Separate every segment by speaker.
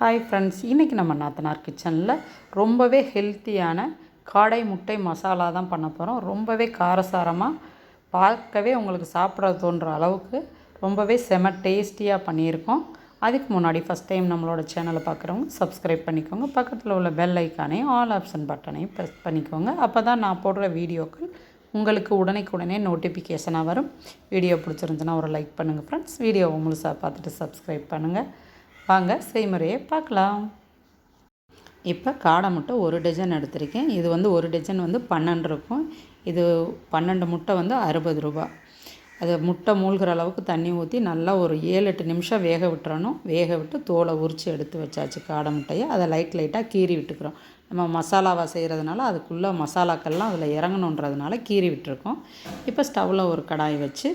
Speaker 1: Hi friends, இன்றைக்கி நம்ம நாத்தனார் கிச்சனில் ரொம்பவே ஹெல்த்தியான காடை முட்டை மசாலா தான் பண்ண போகிறோம். ரொம்பவே காரசாரமாக, பார்க்கவே உங்களுக்கு சாப்பிட தோன்ற அளவுக்கு ரொம்பவே செம டேஸ்டியாக பண்ணியிருக்கோம். அதுக்கு முன்னாடி ஃபஸ்ட் டைம் நம்மளோட சேனலை பார்க்குறவங்க சப்ஸ்கிரைப் பண்ணிக்கோங்க. பக்கத்தில் உள்ள பெல் ஐக்கானையும் ஆல் ஆப்ஷன் பட்டனையும் ப்ரெஸ் பண்ணிக்கோங்க. அப்போ தான் நான் போடுற வீடியோக்கள் உங்களுக்கு உடனே நோட்டிஃபிகேஷனாக வரும். வீடியோ பிடிச்சிருந்துச்சுன்னா ஒரு லைக் பண்ணுங்கள் ஃப்ரெண்ட்ஸ். வீடியோவை முழுசாக பார்த்துட்டு சப்ஸ்கிரைப் பண்ணுங்கள். வாங்க செய்முறையை பார்க்கலாம். இப்போ காடை முட்டை 1 டஜன் எடுத்திருக்கேன். இது வந்து 1 டஜன் வந்து 12 இருக்கும். இது 12 முட்டை வந்து 60 ரூபா. அது முட்டை மூழ்கிற அளவுக்கு தண்ணி ஊற்றி நல்லா ஒரு 7-8 நிமிஷம் வேக விட்டுறணும். வேக விட்டு தோலை உரித்து எடுத்து வச்சாச்சு காடை முட்டையை. அதை லைட்டாக கீறி விட்டுக்கிறோம். நம்ம மசாலாவாக செய்கிறதுனால அதுக்குள்ளே மசாலாக்கள்லாம் அதில் இறங்கணுன்றதுனால கீறி விட்டுருக்கோம். இப்போ ஸ்டவ்வில் ஒரு கடாய் வச்சு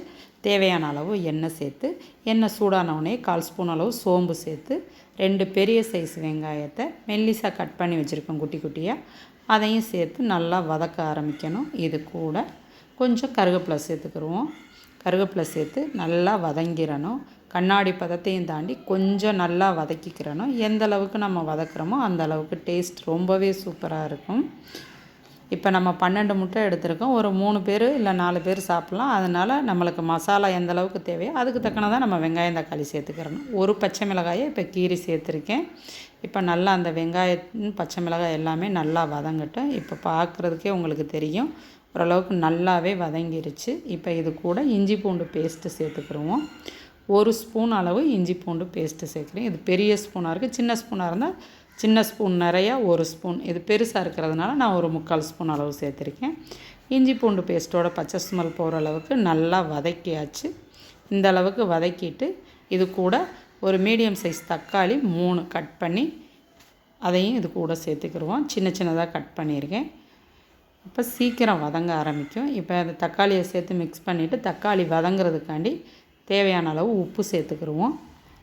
Speaker 1: தேவையான அளவு எண்ணெய் சேர்த்து, எண்ணெய் சூடானவுடனே 1/4 ஸ்பூன் அளவு சோம்பு சேர்த்து 2 பெரிய சைஸ் வெங்காயத்தை மெல்லிசாக கட் பண்ணி வச்சுருக்கோம் குட்டி குட்டியாக, அதையும் சேர்த்து நல்லா வதக்க ஆரம்பிக்கணும். இது கூட கொஞ்சம் கருவேப்பிலை சேர்த்துக்கிடுவோம். கருவேப்பிலை சேர்த்து நல்லா வதங்கிடணும். கண்ணாடி பதத்தையும் தாண்டி கொஞ்சம் நல்லா வதக்கிக்கிறணும். எந்த அளவுக்கு நம்ம வதக்குறோமோ அந்த அளவுக்கு டேஸ்ட் ரொம்பவே சூப்பராக இருக்கும். இப்போ நம்ம 12 முட்டை எடுத்திருக்கோம். ஒரு 3 பேர் இல்லை 4 பேர் சாப்பிட்லாம். அதனால் நம்மளுக்கு மசாலா எந்த அளவுக்கு தேவையோ அதுக்கு தக்கனதான் நம்ம வெங்காயம் தக்காளி சேர்த்துக்கிறணும். ஒரு பச்சை மிளகாயை இப்போ கீரி சேர்த்துருக்கேன். இப்போ நல்லா அந்த வெங்காயம் பச்சை மிளகாய் எல்லாமே நல்லா வதங்கட்டும். இப்போ பார்க்குறதுக்கே உங்களுக்கு தெரியும் ஓரளவுக்கு நல்லாவே வதங்கிருச்சு. இப்போ இது கூட இஞ்சி பூண்டு பேஸ்ட்டு சேர்த்துக்கிடுவோம். 1 ஸ்பூன் அளவு இஞ்சி பூண்டு பேஸ்ட்டு சேர்க்குறேன். இது பெரிய ஸ்பூனாக இருக்குது. சின்ன ஸ்பூனாக இருந்தால் சின்ன ஸ்பூன் நிறையா 1 ஸ்பூன். இது பெருசாக இருக்கிறதுனால நான் ஒரு 3/4 ஸ்பூன் அளவு சேர்த்துருக்கேன். இஞ்சி பூண்டு பேஸ்ட்டோட பச்சை ஸ்மெல் போகிற அளவுக்கு நல்லா வதக்கியாச்சு. இந்த அளவுக்கு வதக்கிட்டு இது கூட ஒரு மீடியம் சைஸ் தக்காளி 3 கட் பண்ணி அதையும் இது கூட சேர்த்துக்கிடுவோம். சின்னதாக கட் பண்ணியிருக்கேன். இப்போ சீக்கிரம் வதங்க ஆரம்பிக்கும். இப்போ அந்த தக்காளியை சேர்த்து மிக்ஸ் பண்ணிவிட்டு தக்காளி வதங்கிறதுக்காண்டி தேவையான அளவு உப்பு சேர்த்துக்கிடுவோம்.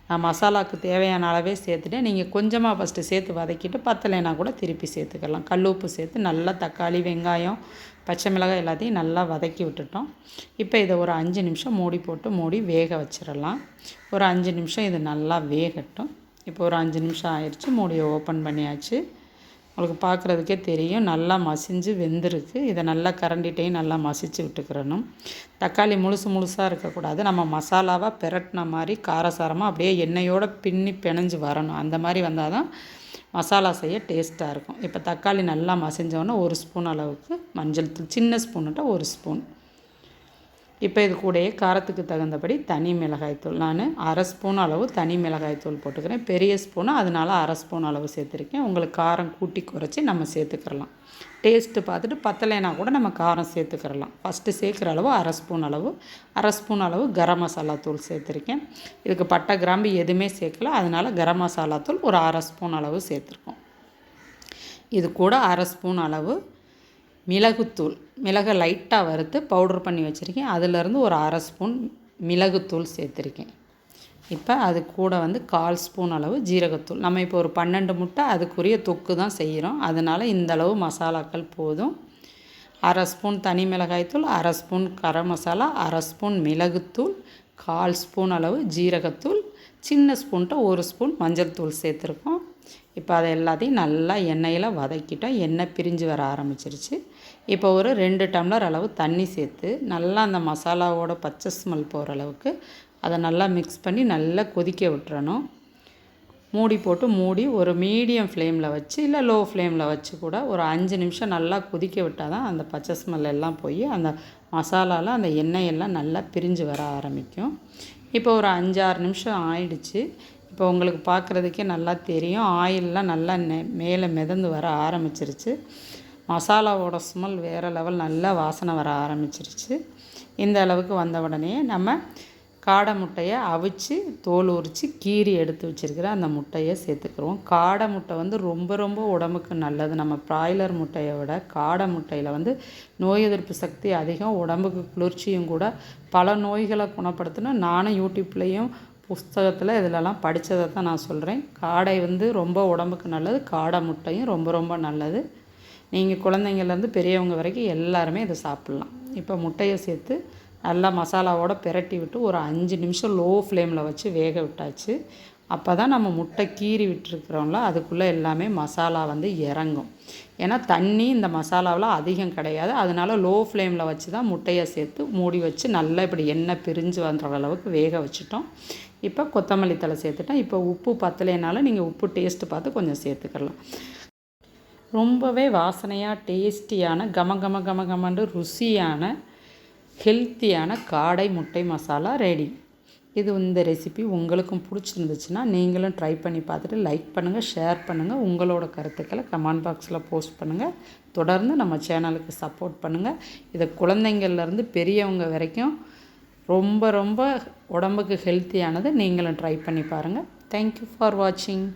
Speaker 1: நான் மசாலாவுக்கு தேவையான அளவே சேர்த்துட்டேன். நீங்கள் கொஞ்சமாக ஃபஸ்ட்டு சேர்த்து வதக்கிட்டு பத்தலைனா கூட திருப்பி சேர்த்துக்கலாம். கல் உப்பு சேர்த்து நல்லா தக்காளி வெங்காயம் பச்சை மிளகாய் எல்லாத்தையும் நல்லா வதக்கி விட்டுட்டோம். இப்போ இதை ஒரு 5 நிமிஷம் மூடி வேக வச்சிடலாம். ஒரு 5 நிமிஷம் இது நல்லா வேகட்டும். இப்போ ஒரு 5 நிமிஷம் ஆயிடுச்சு. மூடியை ஓப்பன் பண்ணியாச்சு. உங்களுக்கு பார்க்குறதுக்கே தெரியும் நல்லா மசிஞ்சு வெந்திருக்கு. இதை நல்லா கரண்டிட்டையும் நல்லா மசிச்சு விட்டுக்கிறணும். தக்காளி முழுசாக இருக்கக்கூடாது. நம்ம மசாலாவாக பெரட்டின மாதிரி காரசாரமாக அப்படியே எண்ணெயோடு பிணைஞ்சு வரணும். அந்த மாதிரி வந்தால் தான் மசாலா செய்ய டேஸ்ட்டாக இருக்கும். இப்போ தக்காளி நல்லா மசிஞ்சோன்னே 1 ஸ்பூன் அளவுக்கு மஞ்சள் தூள், சின்ன ஸ்பூன்னுட்ட 1 ஸ்பூன். இப்போ இது கூடயே காரத்துக்கு தகுந்தபடி தனி மிளகாய்த்தூள், நான் 1/2 ஸ்பூன் அளவு தனி மிளகாய்த்தூள் போட்டுக்கிறேன். பெரிய ஸ்பூனு அதனால் 1/2 ஸ்பூன் அளவு சேர்த்துருக்கேன். உங்களுக்கு காரம் கூட்டி குறைச்சி நம்ம சேர்த்துக்கிறலாம். டேஸ்ட்டு பார்த்துட்டு பத்தலைனா கூட நம்ம காரம் சேர்த்துக்கிறலாம். ஃபஸ்ட்டு சேர்க்குற அளவு 1/2 ஸ்பூன் அளவு கரம் மசாலா தூள் சேர்த்துருக்கேன். இதுக்கு பட்டை கிராம்பு எதுவுமே சேர்க்கல, அதனால் கரம் மசாலா தூள் ஒரு 1/2 ஸ்பூன் அளவு சேர்த்துருக்கோம். இது கூட 1/2 ஸ்பூன் அளவு மிளகுத்தூள், மிளகை லைட்டாக வறுத்து பவுடர் பண்ணி வச்சுருக்கேன். அதிலேருந்து ஒரு 1/2 ஸ்பூன் மிளகுத்தூள் சேர்த்துருக்கேன். இப்போ அது கூட வந்து 1/4 ஸ்பூன் அளவு ஜீரகத்தூள். நம்ம இப்போ ஒரு 12 முட்டை அதுக்குரிய தொக்கு தான் செய்கிறோம். அதனால் இந்தளவு மசாலாக்கள் போதும். 1/2 ஸ்பூன் தனி மிளகாய்த்தூள், 1/2 ஸ்பூன் கரம் மசாலா, 1/2 ஸ்பூன் மிளகுத்தூள், 1/4 ஸ்பூன் அளவு ஜீரகத்தூள், சின்ன ஸ்பூன்ட்டு 1 ஸ்பூன் மஞ்சள் தூள் சேர்த்துருக்கோம். இப்போ அதை எல்லாத்தையும் நல்லா எண்ணெயில் வதக்கிட்டோம். எண்ணெய் பிரிஞ்சு வர ஆரம்பிச்சிருச்சு. இப்போ ஒரு 2 டம்ளர் அளவு தண்ணி சேர்த்து நல்லா அந்த மசாலாவோட பச்சை ஸ்மெல் போகிற அளவுக்கு அதை நல்லா மிக்ஸ் பண்ணி நல்லா கொதிக்க விட்டுறணும். மூடி ஒரு மீடியம் ஃப்ளேமில் வச்சு இல்லை லோ ஃப்ளேமில் வச்சு கூட ஒரு 5 நிமிஷம் நல்லா கொதிக்க விட்டால் தான் அந்த பச்சை ஸ்மெல் எல்லாம் போய் அந்த மசாலாவில் அந்த எண்ணெயெல்லாம் நல்லா பிரிஞ்சு வர ஆரம்பிக்கும். இப்போ ஒரு 5-6 நிமிஷம் ஆயிடுச்சு. இப்போ உங்களுக்கு பார்க்குறதுக்கே நல்லா தெரியும். ஆயிலெலாம் நல்லா மேலே மிதந்து வர ஆரம்பிச்சிருச்சு. மசாலாவோட ஸ்மெல் வேறு லெவல் நல்லா வாசனை வர ஆரம்பிச்சிருச்சு. இந்த அளவுக்கு வந்த உடனே நம்ம காடை முட்டையை அவிச்சு தோல் உரித்து கீறி எடுத்து வச்சுருக்கிற அந்த முட்டையை சேர்த்துக்கிறோம். காடை முட்டை வந்து ரொம்ப உடம்புக்கு நல்லது. நம்ம பிராய்லர் முட்டையை விட காடை முட்டையில் வந்து நோய் எதிர்ப்பு சக்தி அதிகம், உடம்புக்கு குளிர்ச்சியும் கூட. பல நோய்களை குணப்படுத்தினா நானும் யூடியூப்லேயும் புஸ்தகத்தில் இதிலலாம் படித்ததை தான் நான் சொல்கிறேன். காடை வந்து ரொம்ப உடம்புக்கு நல்லது. காடை முட்டையும் ரொம்ப நல்லது. நீங்கள் குழந்தைங்கள்லேருந்து பெரியவங்க வரைக்கும் எல்லாருமே இதை சாப்பிட்லாம். இப்போ முட்டையை சேர்த்து நல்லா மசாலாவோடு பிரட்டி விட்டு ஒரு 5 நிமிஷம் லோ ஃப்ளேமில் வச்சு வேக விட்டாச்சு. அப்போ தான் நம்ம முட்டை கீறி விட்டுருக்குறோம்ல அதுக்குள்ளே எல்லாமே மசாலா வந்து இறங்கும். ஏன்னா தண்ணி இந்த மசாலாவில் அதிகம் கிடையாது. அதனால லோ ஃப்ளேமில் வச்சு தான் முட்டையை சேர்த்து மூடி வச்சு நல்லா இப்படி எண்ணெய் பிரிஞ்சு வந்துற அளவுக்கு வேக வச்சுட்டோம். இப்போ கொத்தமல்லி தழை சேர்த்துட்டேன். இப்போ உப்பு பத்தலைனாலும் நீங்கள் உப்பு டேஸ்ட்டு பார்த்து கொஞ்சம் சேர்த்துக்கலாம். ரொம்பவே வாசனையாக டேஸ்டியான கம ருசியான ஹெல்த்தியான காடை முட்டை மசாலா ரெடி. இந்த ரெசிபி உங்களுக்கும் பிடிச்சிருந்துச்சுன்னா நீங்களும் ட்ரை பண்ணி பார்த்துட்டு லைக் பண்ணுங்கள், ஷேர் பண்ணுங்கள், உங்களோட கருத்துக்களை கமெண்ட் பாக்ஸில் போஸ்ட் பண்ணுங்கள். தொடர்ந்து நம்ம சேனலுக்கு சப்போர்ட் பண்ணுங்கள். இதை குழந்தைங்கள்லேருந்து பெரியவங்க வரைக்கும் ரொம்ப உடம்புக்கு ஹெல்த்தியானது. நீங்களும் ட்ரை பண்ணி பாருங்கள். தேங்க்யூ ஃபார் வாட்சிங்.